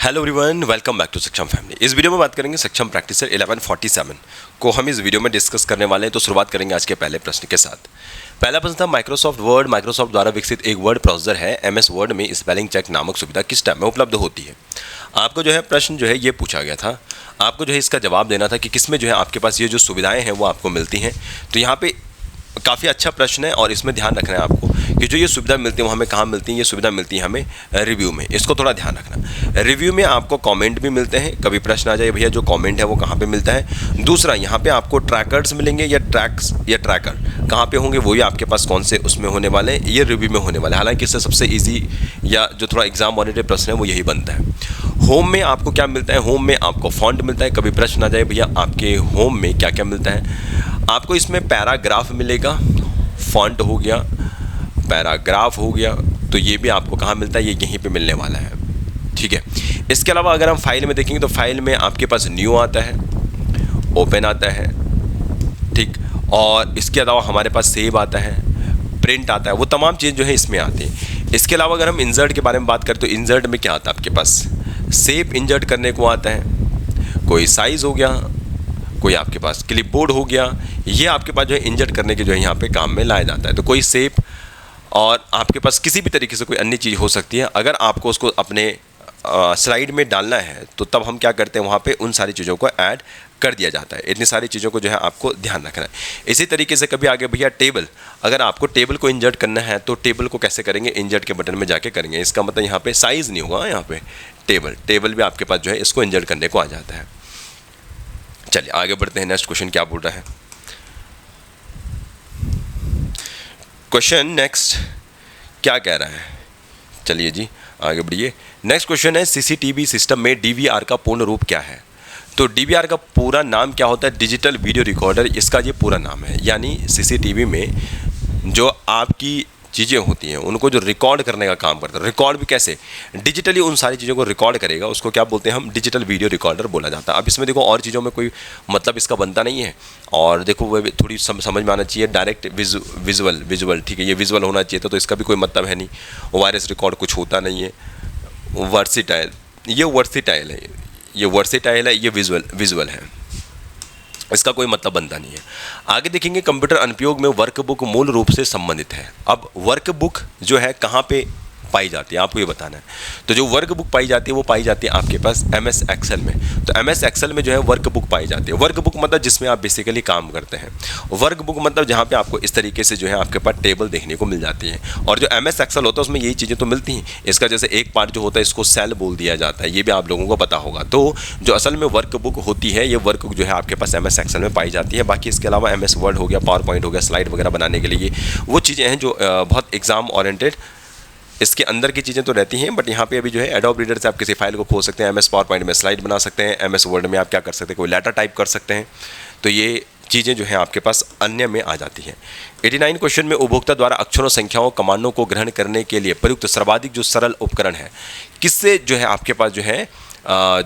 Hello everyone, welcome back to Saksham family. इस video में बात करेंगे सक्षम प्रैक्टिसर 1147 को हम इस वीडियो में डिस्कस करने वाले हैं। तो शुरुआत करेंगे आज के पहले प्रश्न के साथ। पहला प्रश्न था, माइक्रोसॉफ्ट वर्ड माइक्रोसॉफ्ट द्वारा विकसित एक वर्ड प्रोसेसर है। एमएस वर्ड में स्पेलिंग चेक नामक सुविधा किस टाइम में उपलब्ध होती है। आपको जो है प्रश्न जो है ये पूछा गया था, आपको जो है इसका जवाब देना था कि किसमें जो है आपके पास ये जो सुविधाएँ हैं वो आपको मिलती हैं। तो यहाँ पे काफ़ी अच्छा प्रश्न है और इसमें ध्यान रखना है आपको कि जो ये सुविधा मिलती है वो हमें कहाँ मिलती है। ये सुविधा मिलती है हमें रिव्यू में, इसको थोड़ा ध्यान रखना। रिव्यू में आपको कमेंट भी मिलते हैं, कभी प्रश्न आ जाए भैया जो कमेंट है वो कहाँ पे मिलता है। दूसरा, यहाँ पे आपको ट्रैकर्स मिलेंगे या ट्रैक्स या ट्रैकर कहाँ पे होंगे, वही आपके पास कौन से उसमें होने वाले हैं, ये रिव्यू में होने वाले हैं। हालांकि इससे सबसे ईजी या जो थोड़ा एग्जाम ओरिएंटेड प्रश्न है वो यही बनता है। होम में आपको क्या मिलता है, होम में आपको फॉन्ट मिलता है। कभी प्रश्न आ जाए भैया आपके होम में क्या क्या मिलता है, आपको इसमें पैराग्राफ मिलेगा, फॉन्ट हो गया, पैराग्राफ हो गया, तो ये भी आपको कहाँ मिलता है, ये यहीं पे मिलने वाला है। ठीक है। इसके अलावा अगर हम फाइल में देखेंगे तो फाइल में आपके पास न्यू आता है, ओपन आता है, ठीक, और इसके अलावा हमारे पास सेव आता है, प्रिंट आता है, वो तमाम चीज़ जो है इसमें आती है। इसके अलावा अगर हम इंसर्ट के बारे में बात करें तो इंसर्ट में क्या आता है आपके पास, सेव इंसर्ट करने को आता है, कोई साइज़ हो गया, कोई आपके पास क्लिपबोर्ड हो गया, ये आपके पास जो है इंसर्ट करने के जो है यहाँ पे काम में लाया जाता है। तो कोई सेव और आपके पास किसी भी तरीके से कोई अन्य चीज़ हो सकती है। अगर आपको उसको अपने स्लाइड में डालना है तो तब हम क्या करते हैं, वहाँ पे उन सारी चीज़ों को ऐड कर दिया जाता है। इतनी सारी चीज़ों को जो है आपको ध्यान रखना है। इसी तरीके से कभी आगे भैया टेबल, अगर आपको टेबल को इंसर्ट करना है तो टेबल को कैसे करेंगे, इंसर्ट के बटन में जाके करेंगे। इसका मतलब यहाँ पे साइज़ नहीं होगा, यहाँ पे टेबल भी आपके पास जो है इसको इंसर्ट करने को आ जाता है। चलिए आगे बढ़ते हैं। नेक्स्ट क्वेश्चन क्या बोल रहा है, क्वेश्चन नेक्स्ट क्या कह रहा है, चलिए जी आगे बढ़िए। नेक्स्ट क्वेश्चन है, सीसीटीवी सिस्टम में डीवीआर का पूर्ण रूप क्या है। तो डीवीआर का पूरा नाम क्या होता है, डिजिटल वीडियो रिकॉर्डर, इसका ये पूरा नाम है। यानी सीसीटीवी में जो आपकी चीज़ें होती हैं उनको जो रिकॉर्ड करने का काम करता है, रिकॉर्ड भी कैसे, डिजिटली उन सारी चीज़ों को रिकॉर्ड करेगा, उसको क्या बोलते हैं हम, डिजिटल वीडियो रिकॉर्डर बोला जाता है। अब इसमें देखो और चीज़ों में कोई मतलब इसका बनता नहीं है, और देखो वो थोड़ी समझ में आना चाहिए, डायरेक्ट विजुअल, ठीक है, ये विजुअल होना चाहिए था, तो इसका भी कोई मतलब है नहीं। वायरस रिकॉर्ड कुछ होता नहीं है। वर्सिटाइल, ये वर्सिटाइल है, ये विजुअल है, इसका कोई मतलब बनता नहीं है। आगे देखेंगे, कंप्यूटर अनुप्रयोग में वर्कबुक मूल रूप से संबंधित है। अब वर्कबुक जो है कहाँ पे पाई जाती है आपको ये बताना है। तो जो वर्कबुक पाई जाती है वो पाई जाती है आपके पास एमएस एक्सेल में। तो एमएस एक्सेल में जो है वर्कबुक पाई जाती है। वर्कबुक मतलब जिसमें आप बेसिकली काम करते हैं। वर्कबुक मतलब जहाँ पे आपको इस तरीके से जो है आपके पास टेबल देखने को मिल जाती है। और जो एमएस एक्सेल होता है उसमें यही चीज़ें तो मिलती हैं। इसका जैसे एक पार्ट जो होता है इसको सेल बोल दिया जाता है, ये भी आप लोगों को पता होगा। तो जो असल में वर्कबुक होती है, ये वर्कबुक जो है आपके पास एमएस एक्सेल में पाई जाती है। बाकी इसके अलावा एमएस वर्ड हो गया, पावर पॉइंट हो गया, स्लाइड वगैरह बनाने के लिए वो चीज़ें हैं जो बहुत एग्जाम ओरिएंटेड इसके अंदर की चीज़ें तो रहती हैं। बट यहाँ पे अभी जो है एडोब रीडर से आप किसी फाइल को खोल सकते हैं, एमएस पावर पॉइंट में स्लाइड बना सकते हैं, एमएस वर्ड में आप क्या कर सकते हैं, कोई लेटर टाइप कर सकते हैं। तो ये चीज़ें जो है आपके पास अन्य में आ जाती हैं। 89 क्वेश्चन में, उपभोक्ता द्वारा अक्षरों, संख्याओं, कमांडों को ग्रहण करने के लिए प्रयुक्त सर्वाधिक जो सरल उपकरण है, किससे जो है आपके पास जो है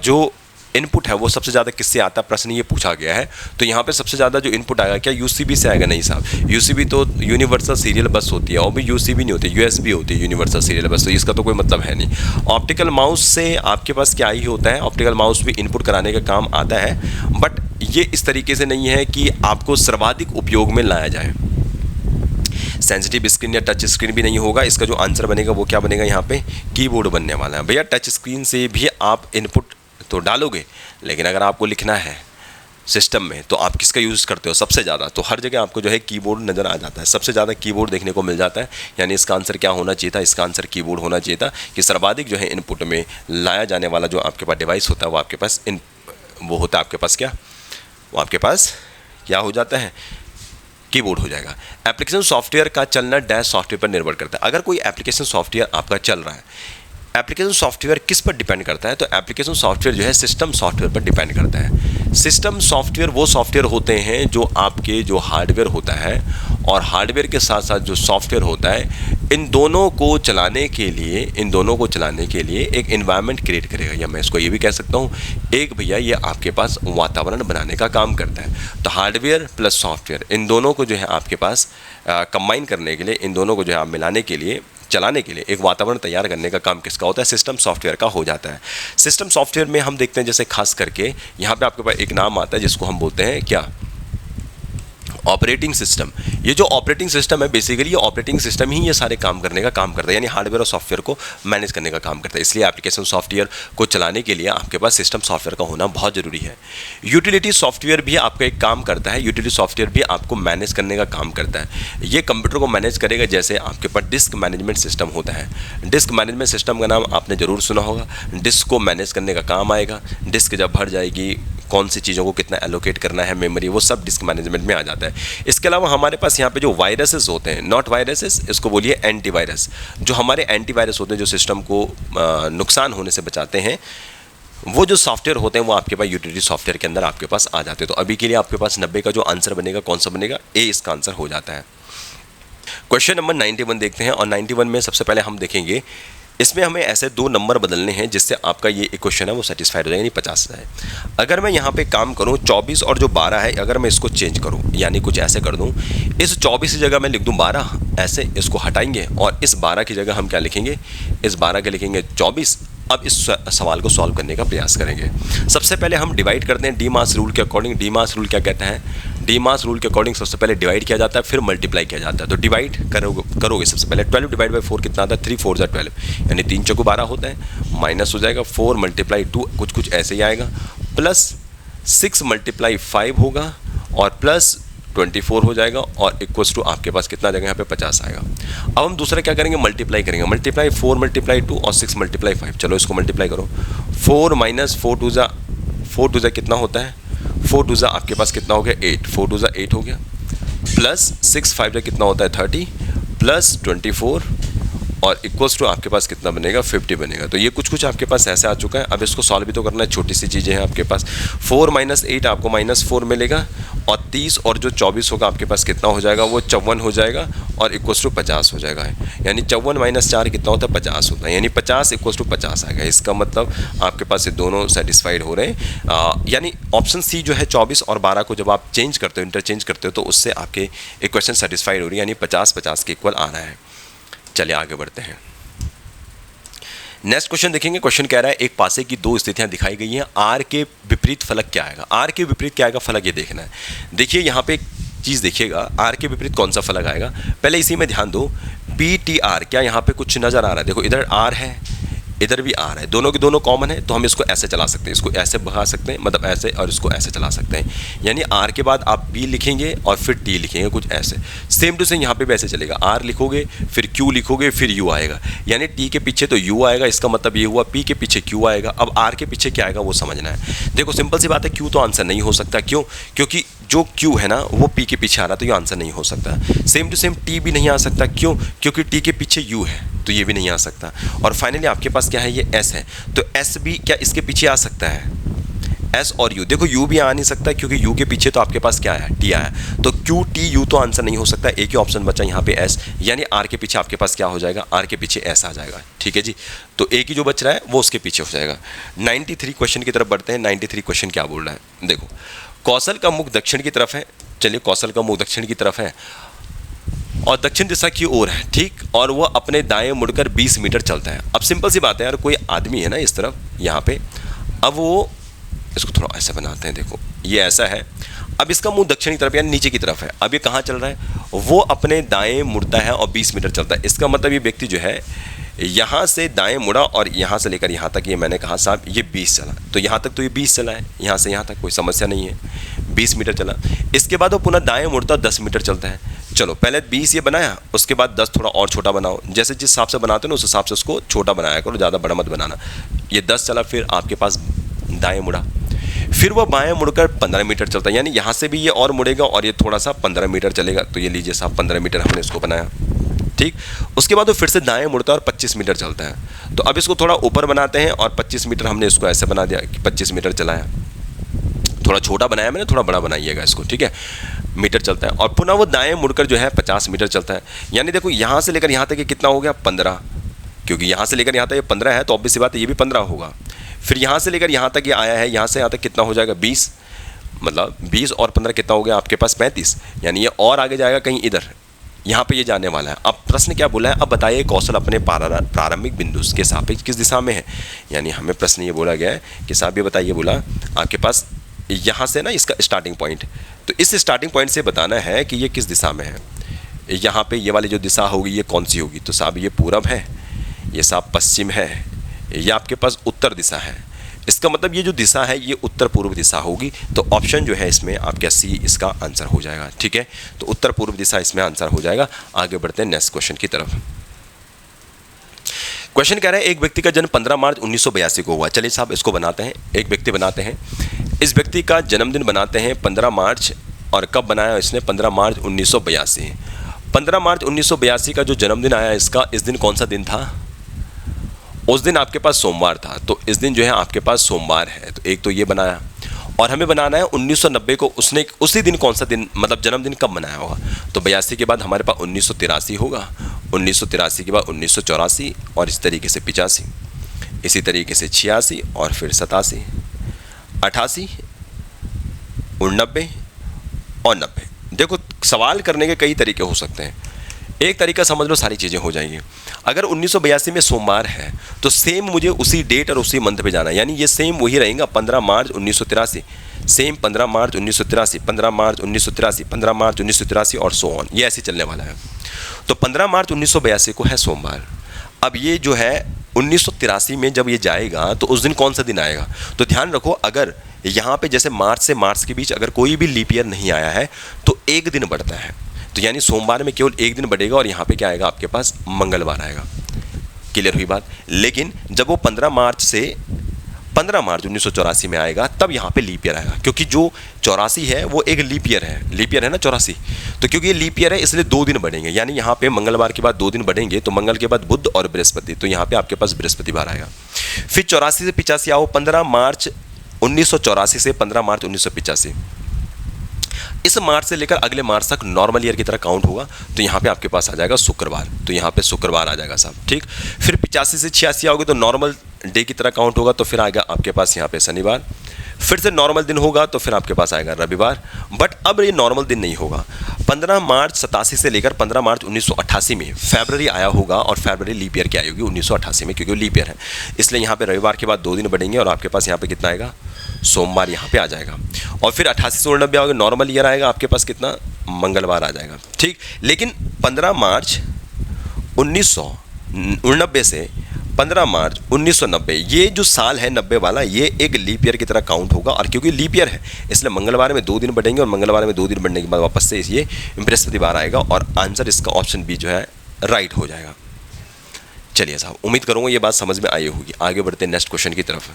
जो इनपुट है वो सबसे ज़्यादा किससे आता है, प्रश्न ये पूछा गया है। तो यहाँ पे सबसे ज़्यादा जो इनपुट आएगा, क्या यूसीबी से आएगा, नहीं साहब, यूसीबी तो यूनिवर्सल सीरियल बस होती है, और भी यूसीबी नहीं होती, यूएसबी होती है यूनिवर्सल सीरियल बस, तो इसका तो कोई मतलब है नहीं। ऑप्टिकल माउस से आपके पास क्या ही होता है, ऑप्टिकल माउस भी इनपुट कराने का काम आता है, बट ये इस तरीके से नहीं है कि आपको सर्वाधिक उपयोग में लाया जाए। सेंसिटिव स्क्रीन या टच स्क्रीन भी नहीं होगा। इसका जो आंसर बनेगा वो क्या बनेगा, यहाँ पे कीबोर्ड बनने वाला है। भैया टच स्क्रीन से भी आप इनपुट तो डालोगे, लेकिन अगर आपको लिखना है सिस्टम में तो आप किसका यूज़ करते हो सबसे ज़्यादा, तो हर जगह आपको जो है कीबोर्ड नज़र आ जाता है, सबसे ज़्यादा कीबोर्ड देखने को मिल जाता है। यानी इसका आंसर क्या होना चाहिए था, इसका आंसर कीबोर्ड होना चाहिए था कि सर्वाधिक जो है इनपुट में लाया जाने वाला जो आपके पास डिवाइस होता है वो आपके पास वो होता है आपके पास क्या, वो आपके पास क्या हो जाता है, कीबोर्ड हो जाएगा। एप्लीकेशन सॉफ्टवेयर का चलना डैश सॉफ्टवेयर पर निर्भर करता है। अगर कोई एप्लीकेशन सॉफ्टवेयर आपका चल रहा है, एप्लीकेशन सॉफ्टवेयर किस पर डिपेंड करता है, तो एप्लीकेशन सॉफ्टवेयर जो है सिस्टम सॉफ्टवेयर पर डिपेंड करता है। सिस्टम सॉफ्टवेयर वो सॉफ्टवेयर होते हैं जो आपके जो हार्डवेयर होता है और हार्डवेयर के साथ साथ जो सॉफ्टवेयर होता है, इन दोनों को चलाने के लिए एक एनवायरनमेंट क्रिएट करेगा, या मैं इसको ये भी कह सकता हूँ एक भैया ये आपके पास वातावरण बनाने का काम करता है। तो हार्डवेयर प्लस सॉफ्टवेयर इन दोनों को जो है आपके पास कंबाइन करने के लिए, इन दोनों को जो है आप मिलाने के लिए चलाने के लिए, एक वातावरण तैयार करने का काम किसका होता है? सिस्टम सॉफ्टवेयर का हो जाता है। सिस्टम सॉफ्टवेयर में हम देखते हैं जैसे खास करके यहाँ पे आपके पास एक नाम आता है जिसको हम बोलते हैं क्या? Operating system. ये जो ऑपरेटिंग सिस्टम है बेसिकली ये ऑपरेटिंग सिस्टम ही ये सारे काम करने का काम करता है, यानी हार्डवेयर और सॉफ्टवेयर को मैनेज करने का काम करता है। इसलिए एप्लीकेशन सॉफ्टवेयर को चलाने के लिए आपके पास सिस्टम सॉफ्टवेयर का होना बहुत ज़रूरी है। यूटिलिटी सॉफ्टवेयर भी आपका एक काम करता है, यूटिलिटी सॉफ्टवेयर भी आपको मैनेज करने का काम करता है। ये कंप्यूटर को मैनेज करेगा, जैसे आपके पास डिस्क मैनेजमेंट सिस्टम होता है। डिस्क मैनेजमेंट सिस्टम का नाम आपने ज़रूर सुना होगा। डिस्क को मैनेज करने का काम आएगा। डिस्क जब भर जाएगी, कौन सी चीज़ों को कितना एलोकेट करना है मेमोरी, वो सब डिस्क मैनेजमेंट में आ जाता है। इसके अलावा हमारे पास यहाँ पे जो वायरसेस होते हैं, नॉट वायरसेस, इसको बोलिए एंटीवायरस। जो हमारे एंटीवायरस होते हैं जो सिस्टम को नुकसान होने से बचाते हैं, वो जो सॉफ्टवेयर होते हैं वो आपके पास यूटिलिटी सॉफ्टवेयर के अंदर आपके पास आ जाते हैं। तो अभी के लिए आपके पास 90 का जो आंसर बनेगा कौन सा बनेगा? ए इसका आंसर हो जाता है। क्वेश्चन नंबर 91 देखते हैं, और 91 में सबसे पहले हम देखेंगे, इसमें हमें ऐसे 2 नंबर बदलने हैं जिससे आपका ये क्वेश्चन है वो सेटिस्फाइड हो जाएगा, यानी 50 है। अगर मैं यहाँ पे काम करूँ 24 और जो 12 है, अगर मैं इसको चेंज करूँ यानी कुछ ऐसे कर दूँ, इस 24 की जगह मैं लिख दूँ 12, ऐसे इसको हटाएंगे और इस 12 की जगह हम क्या लिखेंगे? इस 12 के लिखेंगे 24। अब इस सवाल को सॉल्व करने का प्रयास करेंगे। सबसे पहले हम डिवाइड करते हैं डी मास रूल के अकॉर्डिंग। डी मास रूल क्या कहता है? डी मास रूल के अकॉर्डिंग सबसे पहले डिवाइड किया जाता है, फिर मल्टीप्लाई किया जाता है। तो डिवाइड करोगे सबसे पहले 12 डिवाइड बाई 4 कितना आता है? 3 4 जा 12, यानी 3 चौको 12 होता है, माइनस हो जाएगा 4 मल्टीप्लाई 2, कुछ ऐसे ही आएगा, प्लस 6 मल्टीप्लाई 5 होगा और प्लस 24 हो जाएगा, और इक्वल्स टू आपके पास कितना जाएगा? यहाँ पे 50 आएगा। अब हम दूसरा क्या करेंगे? मल्टीप्लाई करेंगे। मल्टीप्लाई 4 मल्टीप्लाई 2 और 6 मल्टीप्लाई 5। चलो इसको मल्टीप्लाई करो। 4 माइनस 4 टू जा कितना होता है? 4 टू जा आपके पास कितना हो गया? 8। 4 टू जा 8 हो गया, प्लस 6 5 जा कितना होता है? 30, प्लस 24 और इक्वल्स टू आपके पास कितना बनेगा? 50 बनेगा। तो ये कुछ आपके पास ऐसे आ चुका है। अब इसको सॉल्व भी तो करना है, छोटी सी चीज़ें हैं आपके पास। 4 माइनस 8 आपको -4 मिलेगा, और 30 और जो 24 होगा आपके पास कितना हो जाएगा? वो 54 हो जाएगा, और इक्वल्स टू 50 हो जाएगा। यानी 54 माइनस 4 कितना होता है? 50 होता है, यानी 50 इक्वल्स टू 50 आएगा। इसका मतलब आपके पास ये दोनों सेटिस्फाइड हो रहे हैं। यानी ऑप्शन सी जो है 24 और 12 को जब आप चेंज करते हो, इंटरचेंज करते हो, तो उससे आपके इक्वेशन सेटिस्फाइड हो रही है, यानी 50-50 के इक्वल आ रहा है। चलिए आगे बढ़ते हैं। नेक्स्ट क्वेश्चन देखेंगे। क्वेश्चन कह रहा है एक पासे की 2 स्थितियां दिखाई गई हैं, आर के विपरीत फलक क्या आएगा? आर के विपरीत क्या आएगा फलक, ये देखना है। देखिए यहाँ पे एक चीज़ देखिएगा, आर के विपरीत कौन सा फलक आएगा। पहले इसी में ध्यान दो, पी टी आर, क्या यहाँ पे कुछ नज़र आ रहा है? देखो इधर आर है, इधर भी आर है, दोनों के दोनों कॉमन है, तो हम इसको ऐसे चला सकते हैं, इसको ऐसे भगा सकते हैं, मतलब ऐसे, और इसको ऐसे चला सकते हैं। यानी आर के बाद आप पी लिखेंगे और फिर टी लिखेंगे, कुछ ऐसे। सेम टू सेम यहाँ पे भी ऐसे चलेगा, आर लिखोगे फिर क्यू लिखोगे फिर यू आएगा, यानी टी के पीछे तो यू आएगा, इसका मतलब ये हुआ पी के पीछे क्यू आएगा। अब आर के पीछे क्या आएगा वो समझना है। देखो सिंपल सी बात है, क्यू तो आंसर नहीं हो सकता। क्यों? क्योंकि जो क्यू है ना वो पी के पीछे आ रहा, तो ये आंसर नहीं हो सकता। सेम टू सेम टी भी नहीं आ सकता। क्यों? क्योंकि टी के पीछे यू है, तो ये भी नहीं आ सकता। और फाइनली आपके पास क्या है? ये एस है, तो एस भी क्या इसके पीछे आ सकता है? एस और यू, देखो यू भी आ नहीं सकता क्योंकि यू के पीछे तो आपके पास क्या है? टी आया, तो क्यू टी यू तो आंसर नहीं हो सकता। एक ही ऑप्शन बचा यहाँ पे एस, यानी आर के पीछे आपके पास क्या हो जाएगा? आर के पीछे एस आ जाएगा। ठीक है जी, तो एक ही जो बच रहा है वो उसके पीछे हो जाएगा। 93 क्वेश्चन की तरफ बढ़ते हैं। 93 क्वेश्चन क्या बोल रहा है? देखो कौशल का मुख दक्षिण की तरफ है। चलिए कौशल का मुख दक्षिण की तरफ है और दक्षिण दिशा की ओर है, ठीक, और वह अपने दाएं मुड़कर 20 मीटर चलता है। अब सिंपल सी बात है यार, कोई आदमी है ना इस तरफ यहाँ पे, अब वो इसको थोड़ा ऐसा बनाते हैं, देखो ये ऐसा है, अब इसका मुंह दक्षिण की तरफ यानी नीचे की तरफ है। अब ये कहाँ चल रहा है? वो अपने दाएं मुड़ता है और 20 मीटर चलता है। इसका मतलब ये व्यक्ति जो है यहाँ से दाएं मुड़ा और यहाँ से लेकर यहाँ तक, ये मैंने कहा साहब ये 20 चला, तो यहाँ तक तो ये 20 चला है, यहाँ से यहाँ तक कोई समस्या नहीं है, 20 मीटर चला। इसके बाद वो पुनः दाएं मुड़ता 10 मीटर चलता है। चलो पहले 20 ये बनाया, उसके बाद 10 थोड़ा और छोटा बनाओ, जैसे जिस हिसाब से बनाते हो ना उस हिसाब से उसको छोटा बनाया करो, ज़्यादा बड़ा मत बनाना। ये 10 चला, फिर आपके पास दाएँ मुड़ा, फिर वह बाएं मुड़कर 15 मीटर चलता है, यानी यहाँ से भी ये और मुड़ेगा और ये थोड़ा सा 15 मीटर चलेगा, तो ये लीजिए साहब 15 मीटर हमने इसको बनाया, ठीक। उसके बाद वो फिर से दाएं मुड़ता है और 25 मीटर चलता है। तो अब इसको थोड़ा ऊपर बनाते हैं और 25 मीटर हमने इसको ऐसे बना दिया कि 25 मीटर चलाया, थोड़ा छोटा बनाया मैंने, थोड़ा बड़ा बनाइएगा इसको, ठीक है, मीटर चलता है। और पुनः वो दाएं मुड़कर जो है 50 मीटर चलता है, यानी देखो यहाँ से लेकर यहाँ तक ये कितना हो गया? 15, क्योंकि यहाँ से लेकर यहाँ तक ये 15 है तो ऑब्वियस सी बात है ये भी 15 होगा। फिर यहाँ से लेकर यहाँ तक ये आया है, यहाँ से यहाँ तक कितना हो जाएगा? 20, मतलब 20 और 15 कितना हो गया आपके पास? 35, यानी ये और आगे जाएगा कहीं इधर, यहाँ पे ये जाने वाला है। अब प्रश्न क्या बोला है, अब बताइए कौशल अपने प्रारंभिक बिंदु के सापेक्ष किस दिशा में है। यानी हमें प्रश्न ये बोला गया है कि साहब ये बताइए, बोला आपके पास यहाँ से ना इसका स्टार्टिंग पॉइंट, तो इस स्टार्टिंग पॉइंट से बताना है कि ये किस दिशा में है। यहाँ पे ये वाली जो दिशा होगी ये कौन सी होगी, तो साहब ये पूरब है, ये साहब पश्चिम है, ये आपके पास उत्तर दिशा है। इसका मतलब ये जो दिशा है ये उत्तर पूर्व दिशा होगी। तो ऑप्शन जो है इसमें आपका सी इसका आंसर हो जाएगा। ठीक है, तो उत्तर पूर्व दिशा इसमें आंसर हो जाएगा। आगे बढ़ते हैं नेक्स्ट क्वेश्चन की तरफ। क्वेश्चन कह रहा है एक व्यक्ति का जन्म 15 मार्च 1982 को हुआ। चलिए साहब इसको बनाते हैं, एक व्यक्ति बनाते हैं, इस व्यक्ति का जन्मदिन बनाते हैं 15 मार्च, और कब बनाया इसने, 15 मार्च 1982। 15 मार्च 1982 का जो जन्मदिन आया इसका, इस दिन कौन सा दिन था, उस दिन आपके पास सोमवार था, तो इस दिन जो है आपके पास सोमवार है। तो एक तो ये बनाया, और हमें बनाना है 1990 को उसने उसी दिन कौन सा दिन, मतलब जन्मदिन कब मनाया होगा। तो 82 के बाद हमारे पास 1983 होगा, 1983 के बाद 1984, और इस तरीके से 85, इसी तरीके से 86, और फिर 87, 88, 89 और 90। देखो सवाल करने के कई तरीके हो सकते हैं, एक तरीका समझ लो सारी चीज़ें हो जाएंगी। अगर 1982 में सोमवार है तो सेम मुझे उसी डेट और उसी मंथ पे जाना है, यानी ये सेम वही रहेगा 15 मार्च 1983, सेम 15 मार्च 1983, 15 मार्च 1983, 15 मार्च 1983 और सो ऑन, ये ऐसे चलने वाला है। तो 15 मार्च 1982 को है सोमवार। अब ये जो है 1983 में जब ये जाएगा तो उस दिन कौन सा दिन आएगा, तो ध्यान रखो अगर यहाँ पे जैसे मार्च से मार्च के बीच अगर कोई भी लीप ईयर नहीं आया है तो एक दिन बढ़ता है, तो यानी सोमवार में केवल एक दिन बढ़ेगा और यहाँ पे क्या आएगा आपके पास, मंगलवार आएगा। क्लियर हुई बात। लेकिन जब वो 15 मार्च से 15 मार्च 1984 में आएगा तब यहाँ पे लीप ईयर आएगा, क्योंकि जो 84 है वो एक लीप ईयर है, लीप ईयर है ना 84, तो क्योंकि ये लीप ईयर है इसलिए 2 दिन बढ़ेंगे, यानी यहाँ पे मंगलवार के बाद 2 दिन बढ़ेंगे, तो मंगल के बाद बुध और बृहस्पति, तो यहाँ पे आपके पास बृहस्पतिवार आएगा। फिर 84 से 85 आओ, 15 मार्च 1984 से 15 मार्च 1985, इस मार्च से लेकर अगले मार्च तक नॉर्मल ईयर की तरह काउंट होगा, तो यहाँ पे आपके पास आ जाएगा शुक्रवार, तो यहाँ पे शुक्रवार आ जाएगा साहब। ठीक, फिर 85 से 86 आओगे तो नॉर्मल डे की तरह काउंट होगा, तो फिर आएगा आपके पास यहाँ पे शनिवार, फिर से नॉर्मल दिन होगा तो फिर आपके पास आएगा रविवार। बट अब ये नॉर्मल दिन नहीं होगा, 15 मार्च 87 से लेकर 15 मार्च 1988 में फरवरी आया होगा, और फरवरी लीप ईयर की आई होगी 1988 में, क्योंकि लीप ईयर है, इसलिए यहाँ पे रविवार के बाद 2 दिन बढ़ेंगे और आपके पास यहाँ पे कितना आएगा, सोमवार यहाँ पे आ जाएगा। और फिर 88 से 89 आओगे, नॉर्मल ईयर आएगा आपके पास कितना, मंगलवार आ जाएगा। ठीक, लेकिन 15 मार्च 1989 से 15 मार्च 1990 ये जो साल है 90 वाला, ये एक लीप ईयर की तरह काउंट होगा, और क्योंकि लीप ईयर है इसलिए मंगलवार में 2 दिन बढ़ेंगे, और मंगलवार में 2 दिन बढ़ने के बाद वापस से ये बृहस्पतिवार आएगा, और आंसर इसका ऑप्शन बी जो है राइट हो जाएगा। चलिए साहब, उम्मीद करूँगा ये बात समझ में आई होगी। आगे बढ़ते हैं नेक्स्ट क्वेश्चन की तरफ।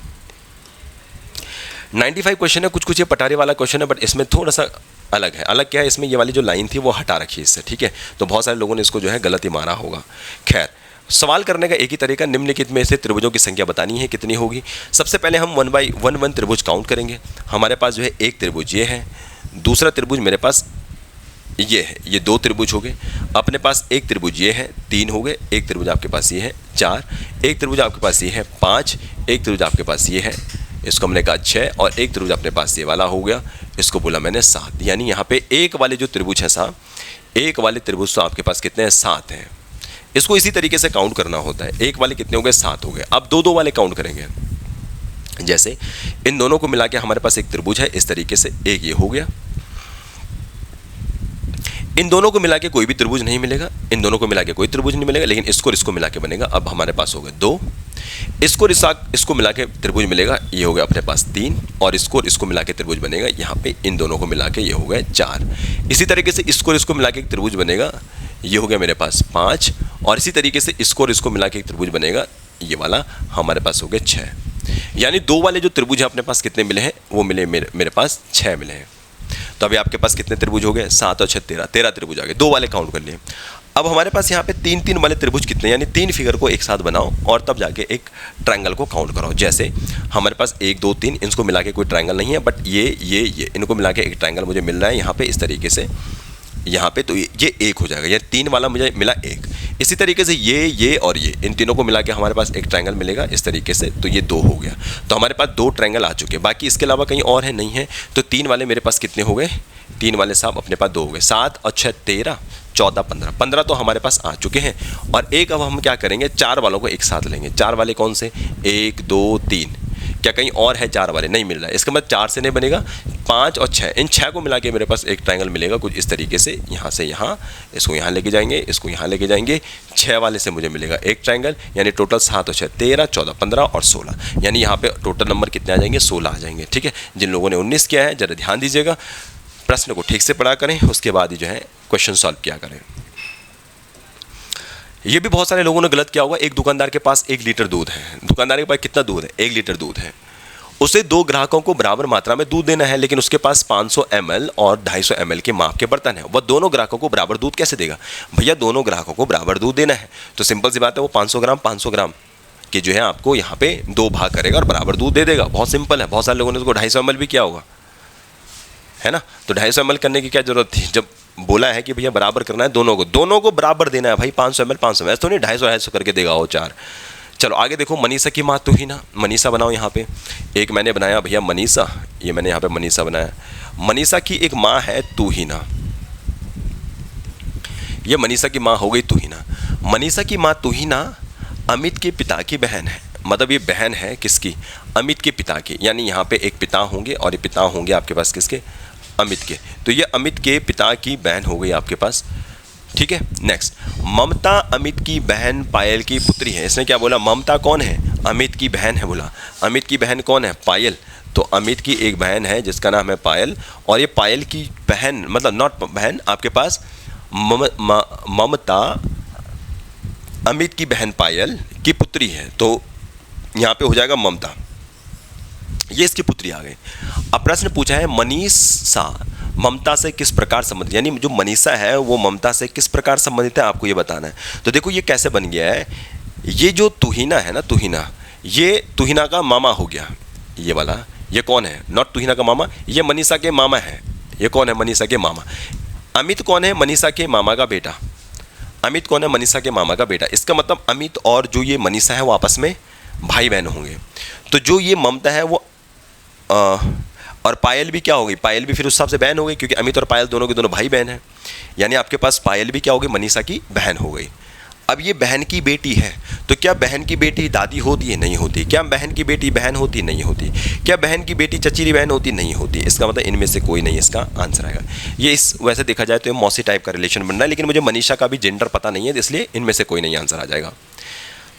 95 क्वेश्चन है, कुछ ये पटारे वाला क्वेश्चन है, बट इसमें थोड़ा सा अलग है। अलग क्या है, इसमें ये वाली जो लाइन थी वो हटा रखी है इससे, ठीक है, तो बहुत सारे लोगों ने इसको जो है गलत ही मारा होगा। खैर, सवाल करने का एक ही तरीका, निम्नलिखित में से त्रिभुजों की संख्या बतानी है, कितनी होगी। सबसे पहले हम 1 बाई 1 त्रिभुज काउंट करेंगे। हमारे पास जो है एक त्रिभुज ये है, दूसरा त्रिभुज मेरे पास ये है, ये 2 त्रिभुज हो गए। अपने पास एक त्रिभुज ये है, 3 हो गए, एक त्रिभुज आपके पास ये है 4, एक त्रिभुज आपके पास ये है 5, एक त्रिभुज आपके पास ये है, इसको हमने कहा 6, और एक त्रिभुज अपने पास ये वाला हो गया, इसको बोला मैंने 7। यानी यहाँ पे एक वाले जो त्रिभुज है साहब, एक वाले त्रिभुज तो आपके पास कितने हैं, 7 हैं। इसको इसी तरीके से काउंट करना होता है। एक वाले कितने हो गए, 7 हो गए। अब 2 वाले काउंट करेंगे, जैसे इन दोनों को मिला के हमारे पास एक त्रिभुज है इस तरीके से, एक ये हो गया। इन दोनों को मिला के कोई भी त्रिभुज नहीं मिलेगा, इन दोनों को मिला के कोई त्रिभुज नहीं मिलेगा, लेकिन इसको और इसको मिला के बनेगा। अब हमारे पास हो गए 2, इसको इसको मिला के त्रिभुज मिलेगा, ये हो गया अपने पास 3, और इसको मिला के त्रिभुज बनेगा, यहाँ पे इन दोनों को मिला के ये हो गए 4। इसी तरीके से इसको मिला के एक त्रिभुज बनेगा, ये हो गया मेरे पास 5, और इसी तरीके से इसको मिला के एक त्रिभुज बनेगा, ये वाला हमारे पास हो गए 6। यानी 2 वाले जो त्रिभुज हैं अपने पास कितने मिले हैं, वो मिले मेरे पास 6 मिले हैं। तो अभी आपके पास कितने त्रिभुज हो गए, 7 और 6 13 त्रिभुज आ गए। 2 वाले काउंट कर लिए। अब हमारे पास यहाँ पे 3 वाले त्रिभुज कितने, यानी 3 फिगर को एक साथ बनाओ और तब जाके एक ट्रायंगल को काउंट कराओ। जैसे हमारे पास 1 2 3, इनको मिला के कोई ट्रायंगल नहीं है, बट ये इनको मिला के एक ट्रायंगल मुझे मिल रहा है यहाँ पे इस तरीके से, यहाँ पे, तो ये 1 हो जाएगा। ये 3 वाला मुझे मिला 1। इसी तरीके से ये और ये, इन तीनों को मिला के हमारे पास एक ट्रायंगल मिलेगा इस तरीके से, तो ये 2 हो गया। तो हमारे पास 2 ट्रायंगल आ चुके हैं। बाकी इसके अलावा कहीं और है नहीं है, तो 3 वाले मेरे पास कितने हो गए, 3 वाले साहब अपने पास 2 हो गए। 7 और 6 13, 14, 15, 15 तो हमारे पास आ चुके हैं। और एक अब हम क्या करेंगे, 4 वालों को एक साथ लेंगे। 4 वाले कौन से, 1 2 3, क्या कहीं और है 4 वाले, नहीं मिल रहा है। इसका मतलब 4 से नहीं बनेगा, 5 और 6, इन 6 को मिला के मेरे पास एक ट्रायंगल मिलेगा कुछ इस तरीके से। यहाँ से यहाँ, इसको यहाँ लेके जाएंगे, इसको यहाँ लेके जाएंगे, 6 वाले से मुझे मिलेगा एक ट्रायंगल, यानी टोटल 7 और 6 13, 14, 15 और 16, यानी यहाँ पे टोटल नंबर कितने आ जाएंगे, 16 आ जाएंगे। ठीक है, जिन लोगों ने 19 किया है जरा ध्यान दीजिएगा, प्रश्न को ठीक से पढ़ा करें, उसके बाद ही जो है क्वेश्चन सॉल्व किया करें। ये भी बहुत सारे लोगों ने गलत किया होगा। एक दुकानदार के पास 1 लीटर दूध है, दुकानदार के पास कितना दूध है, 1 लीटर दूध है, उसे 2 ग्राहकों को बराबर मात्रा में दूध देना है, लेकिन उसके पास 500 ml और 250 ml के माप के बर्तन है। वह दोनों ग्राहकों को बराबर दूध कैसे देगा? भैया दोनों ग्राहकों को बराबर दूध देना है तो सिंपल सी बात है, वो 500 ग्राम के जो है आपको यहाँ पे 2 भाग करेगा और बराबर दूध दे देगा। बहुत सिंपल है। बहुत सारे लोगों ने उसको 250 ml भी किया होगा, है ना। तो 250 ml करने की क्या जरूरत थी, जब बोला है कि भैया बराबर करना है, दोनों को बराबर देना है भाई। 500 ml 500 ml तो नहीं 250 करके देगा वो 4। चलो आगे देखो, मनीषा की माँ तुहिना, मनीषा बनाओ यहाँ पे। एक मैंने बनाया भैया मनीषा, ये मैंने यहाँ पे मनीषा बनाया। मनीषा की एक माँ है तुहिना, ये मनीषा की माँ हो गई तुहिना। मनीषा की माँ तुहिना अमित के पिता की बहन है, मतलब ये बहन है किसकी, अमित के पिता की, यानी यहाँ पे एक पिता होंगे और ये पिता होंगे आपके पास किसके, अमित के। तो ये अमित के पिता की बहन हो गई आपके पास। ठीक है, नेक्स्ट, ममता अमित की बहन पायल की पुत्री है। इसने क्या बोला, ममता कौन है, अमित की बहन है। बोला अमित की बहन कौन है, पायल। तो अमित की एक बहन है जिसका नाम है पायल, और ये पायल की बहन, मतलब नॉट बहन, आपके पास ममता अमित की बहन पायल की पुत्री है, तो यहाँ पे हो जाएगा ममता, ये इसकी पुत्री आ गई। अब प्रश्न पूछा है मनीषा ममता से किस प्रकार संबंधित, यानी जो मनीषा है वो ममता से किस प्रकार संबंधित है, आपको ये बताना है। तो देखो ये कैसे बन गया है, ये जो तुहिना है ना, तुहिना, ये तुहिना का मामा हो गया, ये वाला, ये कौन है, नॉट तुहिना का मामा, ये मनीषा के मामा है। ये कौन है, मनीषा के मामा। अमित कौन है, मनीषा के मामा का बेटा। अमित कौन है, मनीषा के मामा का बेटा। इसका मतलब अमित और जो ये मनीषा है वो आपस में भाई बहन होंगे। तो जो ये ममता है वो और पायल भी क्या होगी, पायल भी फिर उस हिसाब से बहन हो गई, क्योंकि अमित और पायल दोनों के दोनों भाई बहन हैं। यानी आपके पास पायल भी क्या होगी, मनीषा की बहन हो गई। अब ये बहन की बेटी है, तो क्या बहन की बेटी दादी होती है, नहीं होती। क्या बहन की बेटी बहन होती, नहीं होती। क्या बहन की बेटी चचेरी बहन होती, नहीं होती। इसका मतलब इनमें से कोई नहीं इसका आंसर आएगा। ये इस वैसे देखा जाए तो ये मौसी टाइप का रिलेशन बन रहा है, लेकिन मुझे मनीषा का भी जेंडर पता नहीं है, इसलिए इनमें से कोई नहीं आंसर आ जाएगा।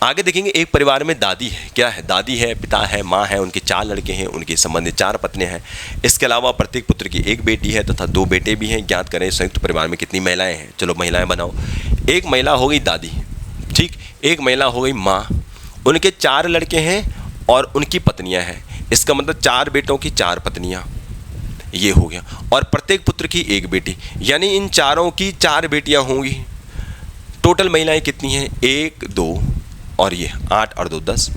आगे देखेंगे, एक परिवार में दादी है, क्या है, दादी है, पिता है, माँ है, उनके 4 लड़के हैं, उनके संबंधित 4 पत्नियां हैं। इसके अलावा प्रत्येक पुत्र की 1 बेटी है तथा 2 बेटे भी हैं। ज्ञात करें संयुक्त परिवार में कितनी महिलाएं हैं। चलो महिलाएं बनाओ। एक महिला हो गई दादी, ठीक, एक महिला हो गई माँ, उनके 4 लड़के हैं और उनकी पत्नियां हैं। इसका मतलब 4 बेटों की 4 पत्नियां, ये हो गया। और प्रत्येक पुत्र की 1 बेटी, यानी इन चारों की 4 बेटियां होंगी। टोटल महिलाएं कितनी हैं, 1 2 और ये 8 और 2 10।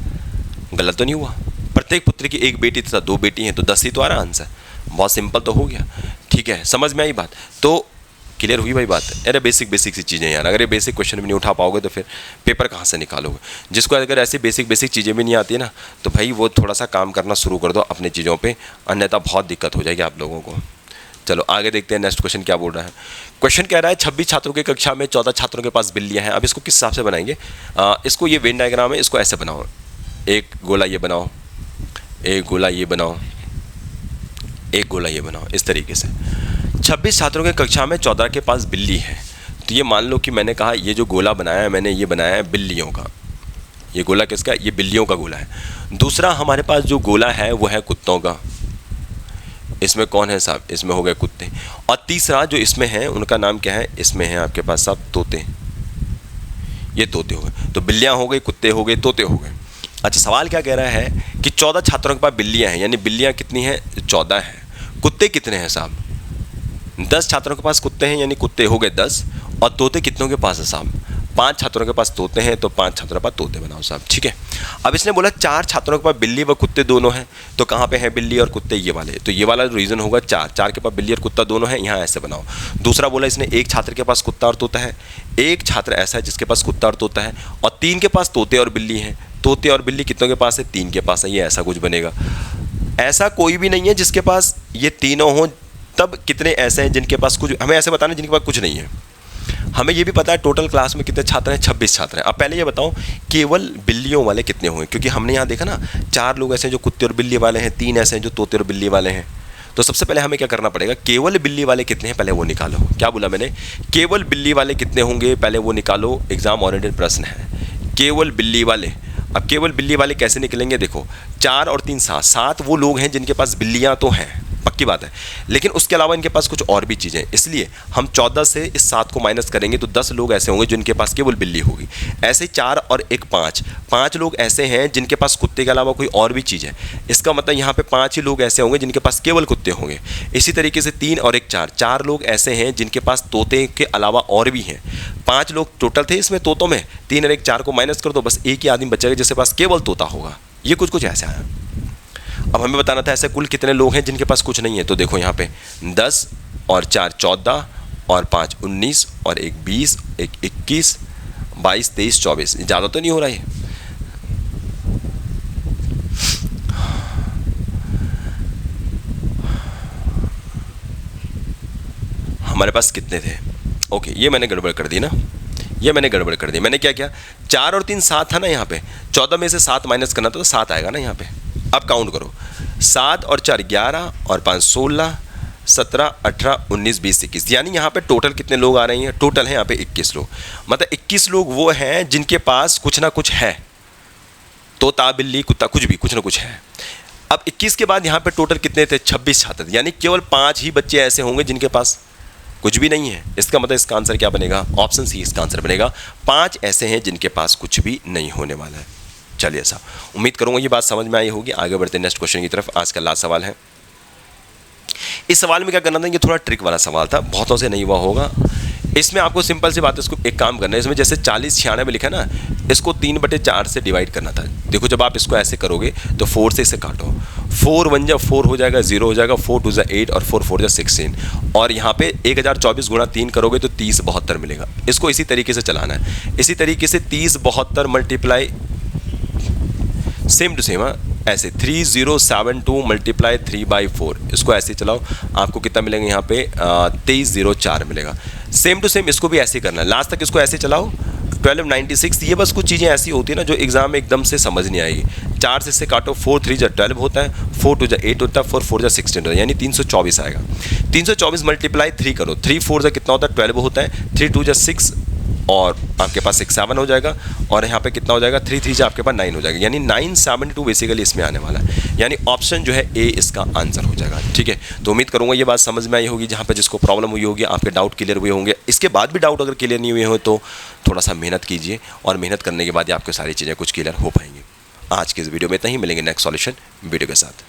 गलत तो नहीं हुआ। प्रत्येक पुत्र की 1 बेटी तथा 2 बेटी हैं, तो 10 ही तो आ रहा आंसर। बहुत सिंपल तो हो गया। ठीक है, समझ में आई बात, तो क्लियर हुई भाई बात। अरे बेसिक सी चीज़ें यार, अगर ये बेसिक क्वेश्चन भी नहीं उठा पाओगे तो फिर पेपर कहाँ से निकालोगे। जिसको अगर ऐसी बेसिक चीज़ें भी नहीं आती है ना, तो भाई वो थोड़ा सा काम करना शुरू कर दो अपनी चीज़ों पे, अन्यथा बहुत दिक्कत हो जाएगी आप लोगों को। चलो आगे देखते हैं नेक्स्ट क्वेश्चन क्या बोल रहा है। क्वेश्चन कह रहा है 26 छात्रों की कक्षा में 14 छात्रों के पास बिल्लियाँ हैं। अब इसको किस हिसाब से बनाएंगे, इसको ये वेन डायग्राम है, इसको ऐसे बनाओ, एक गोला ये बनाओ, एक गोला ये बनाओ, एक गोला ये बनाओ, इस तरीके से। 26 छात्रों के कक्षा में 14 के पास बिल्ली है। तो ये मान लो कि मैंने कहा ये जो गोला बनाया है मैंने, ये बनाया है बिल्लियों का। ये गोला किसका है, ये बिल्लियों का गोला है। दूसरा हमारे पास जो गोला है वो है कुत्तों का। इसमें कौन है साहब, इसमें हो गए कुत्ते। और तीसरा जो इसमें है उनका नाम क्या है, इसमें है आपके पास साहब तोते। ये तोते हो गए। तो बिल्लियाँ हो गई, कुत्ते हो गए, तोते हो गए। अच्छा, सवाल क्या कह रहा है कि 14 छात्रों के पास बिल्लियाँ हैं, यानी बिल्लियाँ कितनी हैं, 14 हैं। कुत्ते कितने हैं साहब, 10 छात्रों के पास कुत्ते हैं, यानी कुत्ते हो गए 10। और तोते कितनों के पास है साहब, 5 छात्रों के पास तोते हैं, तो 5 छात्रों के पास तोते बनाओ साहब। ठीक है, अब इसने बोला 4 छात्रों के पास बिल्ली व कुत्ते दोनों हैं, तो कहाँ पे है बिल्ली और कुत्ते, ये वाले। तो ये वाला रीज़न होगा 4 के पास बिल्ली और कुत्ता दोनों हैं, यहाँ ऐसे बनाओ। दूसरा बोला इसने 1 छात्र के पास कुत्ता और तोता है, 1 छात्र ऐसा है जिसके पास कुत्ता और तोता है, और 3 के पास तोते और बिल्ली हैं। तोते और बिल्ली कितनों के पास है, 3 के पास है, ये ऐसा कुछ बनेगा। ऐसा कोई भी नहीं है जिसके पास ये तीनों हों। तब कितने ऐसे हैं जिनके पास कुछ, हमें ऐसे बताना जिनके पास कुछ नहीं है। हमें ये भी पता है टोटल क्लास में कितने छात्र हैं, 26 छात्र हैं। अब पहले ये बताओ केवल बिल्लियों वाले कितने होंगे, क्योंकि हमने यहाँ देखा ना 4 लोग ऐसे हैं जो कुत्ते और बिल्ली वाले हैं, 3 ऐसे हैं जो तोते और बिल्ली वाले हैं। तो सबसे पहले हमें क्या करना पड़ेगा, केवल बिल्ली वाले कितने हैं पहले वो निकालो। क्या बोला मैंने, केवल बिल्ली वाले कितने होंगे पहले वो निकालो। एग्जाम ओरिएंटेड प्रश्न है, केवल बिल्ली वाले। अब केवल बिल्ली वाले कैसे निकलेंगे, देखो 4 और 3 7, 7 वो लोग हैं जिनके पास बिल्लियाँ तो हैं, पक्की बात है, लेकिन उसके अलावा इनके पास कुछ और भी चीज़ें, इसलिए हम 14 से इस 7 को माइनस करेंगे तो 10 लोग ऐसे होंगे जिनके पास केवल बिल्ली होगी। ऐसे 4 और 1 5, 5 लोग ऐसे हैं जिनके पास कुत्ते के अलावा कोई और भी चीज़ है। इसका मतलब यहाँ पे 5 ही लोग ऐसे होंगे जिनके पास केवल कुत्ते होंगे। इसी तरीके से 3 और 1 4, 4 लोग ऐसे हैं जिनके पास तोते के अलावा और भी हैं। 5 लोग टोटल थे इसमें तोतों में, 3 और 1 4 को माइनस कर दो, बस एक ही आदमी बचेगा जिसके पास केवल तोता होगा। ये कुछ ऐसा है। अब हमें बताना था ऐसे कुल कितने लोग हैं जिनके पास कुछ नहीं है। तो देखो यहाँ पे 10 और 4 14 और 5 19 और 1 20, 1 21, 22 23 24, ज़्यादा तो नहीं हो रहा है। हमारे पास कितने थे, ओके ये मैंने गड़बड़ कर दी ना, ये मैंने गड़बड़ कर दी। मैंने क्या किया, 4 और 3 7 था ना यहाँ पे, 14 में से 7 माइनस करना था तो 7 आएगा ना यहाँ पे। अब काउंट करो, 7 और 4 11 और 5 16, 17 18 19 20 21, यानी यहाँ पे टोटल कितने लोग आ रहे हैं, टोटल है यहाँ पे 21 लोग। मतलब 21 लोग वो हैं जिनके पास कुछ ना कुछ है, तोता बिल्ली कुत्ता कुछ भी, कुछ ना कुछ है। अब 21 के बाद यहाँ पे टोटल कितने थे, 26 छात्र, यानी केवल 5 ही बच्चे ऐसे होंगे जिनके पास कुछ भी नहीं है। इसका मतलब इसका आंसर क्या बनेगा, ऑप्शन सी इसका आंसर बनेगा। 5 ऐसे हैं जिनके पास कुछ भी नहीं होने वाला है। चलिए साहब, उम्मीद करूंगा ये बात समझ में आई होगी। आगे बढ़ते हैं नेक्स्ट क्वेश्चन की तरफ। आज का लास्ट सवाल है। इस सवाल में क्या करना था, ये थोड़ा ट्रिक वाला सवाल था, बहुतों से नहीं हुआ होगा। इसमें आपको सिंपल सी बात है, इसको एक काम करना है, इसमें जैसे 40 96 में लिखा है ना, इसको 3/4 से डिवाइड करना था। देखो जब आप इसको ऐसे करोगे तो 4 से इसे काटो, 4 1 जा 4 हो जाएगा, 0 हो जाएगा, 4 2 जा 8 और 4 4 जा 16, और यहाँ पे 1024 गुणा 3 करोगे तो 30 72 मिलेगा। इसको इसी तरीके से चलाना है, इसी तरीके से 30 72 मल्टीप्लाई सेम टू सेम, ऐसे 3072 मल्टीप्लाई 3/4, इसको ऐसे चलाओ, आपको कितना मिलेगा यहाँ पे 2304 मिलेगा। सेम टू सेम इसको भी ऐसे करना है, लास्ट तक इसको ऐसे चलाओ 1296। ये बस कुछ चीज़ें ऐसी होती है ना जो एग्जाम में एकदम से समझ नहीं आएगी। 4 से इससे काटो, 4 3 जा 12 होता है, 4 2 जा 8 होता है, 4 4 जा 16 होता है, यानी 324 आएगा। 324 मल्टीप्लाई 3 करो, 3 4 जा कितना होता है 12 होता है, 3 2 जा 6 और आपके पास 6 7 हो जाएगा, और यहाँ पे कितना हो जाएगा 3 3 जा आपके पास 9 हो जाएगा, यानी 972 बेसिकली इसमें आने वाला है। यानी ऑप्शन जो है ए इसका आंसर हो जाएगा। ठीक है, तो उम्मीद करूँगा ये बात समझ में आई होगी। जहाँ पे जिसको प्रॉब्लम हुई होगी, आपके डाउट क्लियर हुए होंगे। इसके बाद भी डाउट अगर क्लियर नहीं हुए हो तो थोड़ा सा मेहनत कीजिए, और मेहनत करने के बाद ही आपको सारी चीज़ें कुछ क्लियर हो पाएंगी। आज के इस वीडियो में इतना ही, मिलेंगे नेक्स्ट सॉल्यूशन वीडियो के साथ।